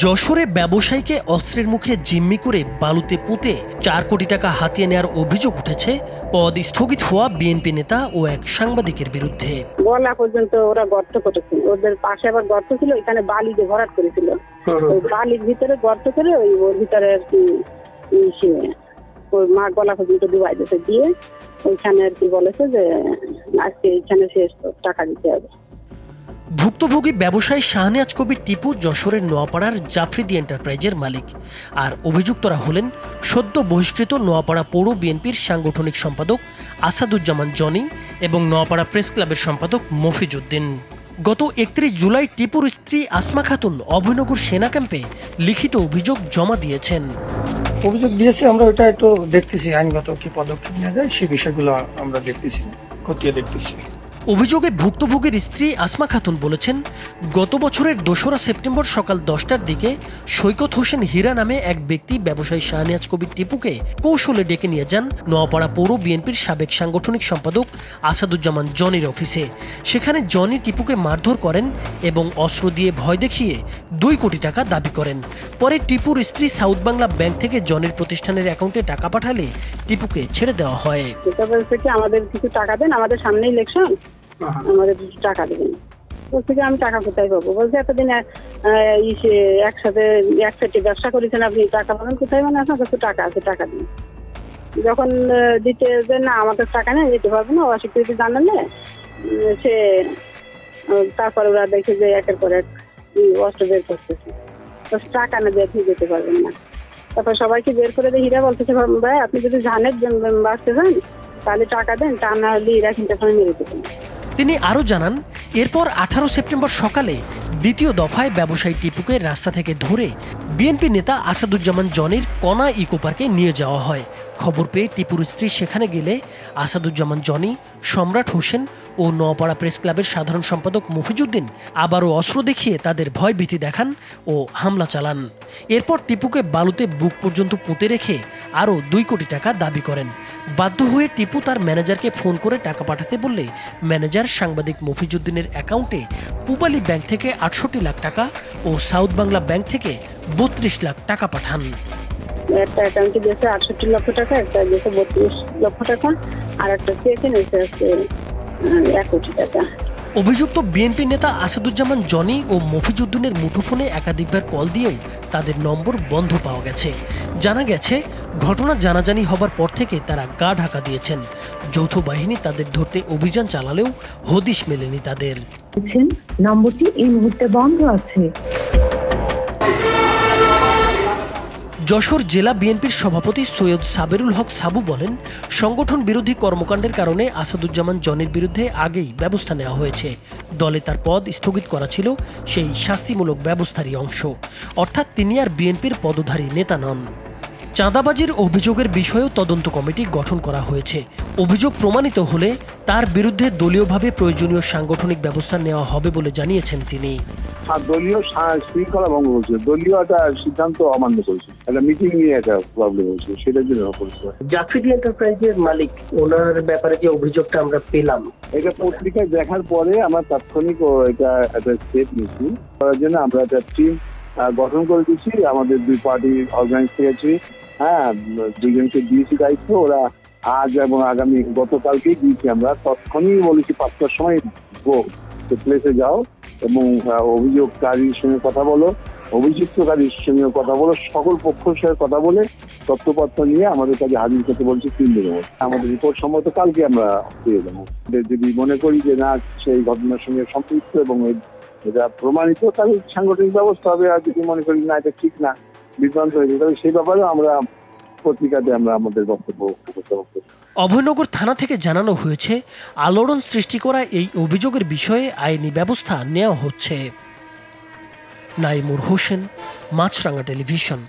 যশোরে ব্যবসায়ীকে অস্ত্রের মুখে জিম্মি করে বালুতে পুঁতে ৪ কোটি টাকা হাতিয়ে নেওয়ার অভিযোগ উঠেছে পদ স্থগিত হওয়া বিএনপি নেতা ও এক সাংবাদিকের বিরুদ্ধে। গলা পর্যন্ত ওরা গর্ত করেছিল, ওদের পাশে আবার গর্ত ছিল, এখানে বালি দিয়ে ভরাট করেছিল। ওই বালির ভিতরে গর্ত করে ওর ভিতরে আর কি ওই মা গলা পর্যন্ত ডুবাই দিতে দিয়ে ওইখানে আর কি বলেছে যে আজকে এইখানে শেষ, টাকা দিতে হবে। ভুক্তভোগী ব্যবসায়ী শাহনেওয়াজ কবির টিপু যশোরের নোয়াপাড়ার জাফরিদি এন্টারপ্রাইজের মালিক। আর অভিযুক্তরা হলেন সদ্য বহিষ্কৃত নোয়াপাড়া পৌর বিএনপির সাংগঠনিক সম্পাদক আসাদুজ্জামান জনি এবং নোয়াপাড়া প্রেস ক্লাবের সম্পাদক মফিজউদ্দিন। গত ৩১ জুলাই টিপুর স্ত্রী আসমা খাতুন অভয়নগর সেনা ক্যাম্পে লিখিত অভিযোগ জমা দিয়েছেন। অভিযোগ দিয়েছে, আমরা ওটা একটু দেখতেছি, আইনগত কি পদক্ষেপ নেওয়া যায় সেই বিষয়গুলো আমরা দেখতেছি, খতিয়ে দেখতেছি। অভিযোগে ভুক্তভোগীর স্ত্রী আসমা খাতুন বলেছেন, গত বছরের ২রা সেপ্টেম্বর সকাল ১০টার দিকে সৈকত হোসেন হীরা নামে এক ব্যক্তি ব্যবসায়ী শাহনেওয়াজ কবির টিপুকে কৌশলে ডেকে নিয়ে যান নোয়াপাড়া পৌর বিএনপির সাবেক সাংগঠনিক সম্পাদক আসাদুজ্জামান জনির অফিসে। সেখানে জনি টিপুকে মারধর করেন এবং অস্ত্র দিয়ে ভয় দেখিয়ে ২ কোটি টাকা দাবি করেন। পরে টিপুর স্ত্রী সাউথ বাংলা ব্যাংক থেকে জনির প্রতিষ্ঠানের অ্যাকাউন্টে টাকা পাঠালে টিপুকে ছেড়ে দেওয়া হয়। আমাদের কিছু টাকা দেন, আমাদের সামনে ইলেকশন, আমাদের টাকা দেবেন। বলছে কি আমি টাকা কোথায় পাবো? বলছে এতদিন একসাথে ব্যবসা করেছেন, আপনি টাকা পাবেন কোথায়? মানে আপনার কাছে টাকা আছে, টাকা দিন। যখন দিতে না আমাদের টাকা নেই, দিতে পারবো না, অস্বীকৃতি জানালে সে তারপর ওরা দেখে যে একের পর এক অস্ত্র বের করতেছে, টাকা না দিয়ে আপনি যেতে পারবেন না। তারপর সবাইকে বের করে দিয়ে হীরা বলতেছে, ভাই আপনি যদি জানেন বাঁচতে চান তাহলে টাকা দেন, তা না হলে হীরা কিন্তু মেরে দেবেন। তিনি আরও জানান, এরপর ১৮ সেপ্টেম্বর সকালে দ্বিতীয় দফায় ব্যবসায়ী টিপুকে রাস্তা থেকে ধরে বিএনপি নেতা আসাদুজ্জামান জনির কণা ইকো পার্কে নিয়ে যাওয়া হয়। খবর পেয়ে টিপুর স্ত্রী সেখানে গেলে আসাদুজ্জামান জনি, সম্রাট হোসেন ও নোয়াপাড়া প্রেস ক্লাবের সাধারণ সম্পাদক মফিজউদ্দিন আবারও অস্ত্র দেখিয়ে তাদের ভয়ভীতি দেখান ও হামলা চালান। এরপর টিপুকে বালুতে বুক পর্যন্ত পুঁতে রেখে আরও ২ কোটি টাকা দাবি করেন। বাধ্য হয়ে টিপু তার ম্যানেজারকে ফোন করে টাকা পাঠাতে বললে ম্যানেজার সাংবাদিক মফিজউদ্দিনের অ্যাকাউন্টে পূবালী ব্যাংক থেকে ৬৮ লাখ টাকা ও সাউথ বাংলা ব্যাংক থেকে ৩২ লাখ টাকা পাঠান। একটা অ্যাকাউন্টে দিয়েছে ৬৮ লক্ষ টাকা, একটা দিয়েছে ৩২ লক্ষ টাকা, আর একটা চেকে নিয়েছে ১ কোটি টাকা। অভিযুক্ত বিএনপি নেতা আসাদুজ্জামান জনি ও মফিজউদ্দিনের মুঠোফোনে একাধিকবার কল দিয়েও তাদের নম্বর বন্ধ পাওয়া গেছে। জানা গেছে, ঘটনা জানাজানি হবার পর থেকে তারা গা ঢাকা দিয়েছেন। যৌথ বাহিনী তাদের ধরতে অভিযান চালালেও হদিশ মেলেনি তাদের। নম্বরটি এই মুহূর্তে বন্ধ আছে। যশোর জেলা বিএনপির সভাপতি সৈয়দ সাবেরুল হক সাবু বলেন, সংগঠন বিরোধী কর্মকাণ্ডের কারণে আসাদুজ্জামান জনির বিরুদ্ধে আগেই ব্যবস্থা নেওয়া হয়েছে। দলে তার পদ স্থগিত করা ছিল সেই শাস্তিমূলক ব্যবস্থারই অংশ, অর্থাৎ তিনি আর বিএনপির পদধারী নেতা নন। চাঁদাবাজির অভিযোগের বিষয়েও তদন্ত কমিটি গঠন করা হয়েছে। অভিযোগ প্রমাণিত হলে তার বিরুদ্ধে দলীয়ভাবে প্রয়োজনীয় সাংগঠনিক ব্যবস্থা নেওয়া হবে বলে জানিয়েছেন তিনি। দলীয় শৃঙ্খলা ভঙ্গ হয়েছে, দলীয় একটা সিদ্ধান্ত অমান্য করেছে, একটা মিটিং নিয়ে একটা প্রবলেম হয়েছে, সেটার জন্য করেছে। জাফরিদি এন্টারপ্রাইজের মালিক, ওনার ব্যাপারে যে অভিযোগটা আমরা পেলাম, এটা পত্রিকায় দেখার পরে আমরা তাৎক্ষণিক এটা একটা স্টেপ নিয়েছি। করার জন্য আমরা একটা টিম গঠন করে দিচ্ছি, আমাদের 2 পার্টি অর্গানাইজ করেছি। হ্যাঁ, 2জনকে দিয়েছি দায়িত্ব, ওরা আজ এবং আগামী গতকালকেই দিয়েছি। আমরা তৎক্ষণিক বলেছি 5টার সময় প্লেসে যাও এবং অভিযোগকারীর সঙ্গে কথা বলো, অভিযুক্তকারীর সঙ্গে কথা বলো, সকল পক্ষের সঙ্গে কথা বলে তথ্যপত্র নিয়ে আমাদের কাছে হাজির করতে বলছি 3 দিনের মধ্যে। আমাদের রিপোর্ট সম্মত কালকে আমরা পেয়ে যাবো। যদি মনে করি যে না সেই ঘটনার সঙ্গে সম্পৃক্ত এবং এটা প্রমাণিত, তাহলে সাংগঠনিক ব্যবস্থা হবে। আর যদি মনে করি না এটা ঠিক না, বিভ্রান্ত হয়েছে, তাহলে সেই ব্যাপারে আমরা পত্রিকাতে আমরা আমাদের বক্তব্য করতে পারবো। অভয়নগর থানা থেকে জানানো হয়েছে, আলোড়ন সৃষ্টি করা এই অভিযোগের বিষয়ে আইনি ব্যবস্থা নেওয়া হচ্ছে। নাইমুর হোসেন, মাছরাঙা টেলিভিশন।